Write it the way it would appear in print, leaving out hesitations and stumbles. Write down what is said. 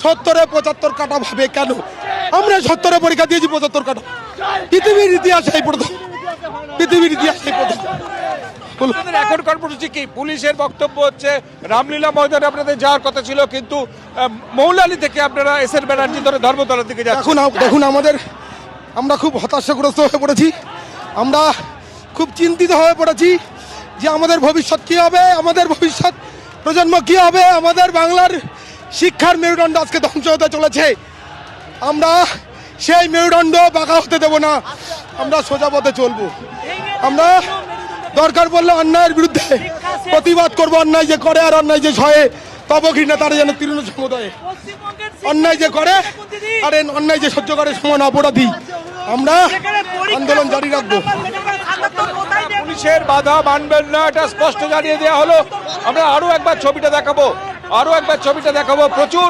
70-এ 75 কাটা ভাবে কেন? আমরা 70-এ পরীক্ষা দিয়েছি 75 কাটা। পৃথিবীর ইতিহাসে এই প্রথম, পৃথিবীর ইতিহাসে এই প্রথম। এখন কর্মসূচি কি? পুলিশের বক্তব্য হচ্ছে রামলীলা ময়দানে আপনাদের যাওয়ার কথা ছিল, কিন্তু মৌলালী থেকে আপনারা এসএন ব্যানার্জি ধরে ধর্মতলার দিকে যাচ্ছেন। দেখুন আমরা খুব হতাশাগ্রস্ত হয়ে পড়েছি, আমরা খুব চিন্তিত হয়ে পড়েছি যে আমাদের ভবিষ্যৎ কী হবে, আমাদের ভবিষ্যৎ প্রজন্ম কী হবে। আমাদের বাংলার শিক্ষার মেরুদণ্ড আজকে ধ্বংস হতে চলেছে। আমরা সেই মেরুদণ্ড বাঁকা হতে দেব না, আমরা সোজা পথে চলবো। আমরা দরকার পড়লে অন্যায়ের বিরুদ্ধে প্রতিবাদ করবো, অন্যায় যে করে আর অন্যায় যে সয়ে তব ঘৃণা তারা যেন তৃণমূল সমুদায়ে। অন্যায় যে করে আর অন্যায় যে সহ্য করে সমান অপরাধী। আমরা আন্দোলন জারি রাখবো। পুলিশের বাধা মানবেন না, এটা স্পষ্ট জানিয়ে দেওয়া হলো। আমরা আরো একবার ছবিটা দেখাবো, প্রচুর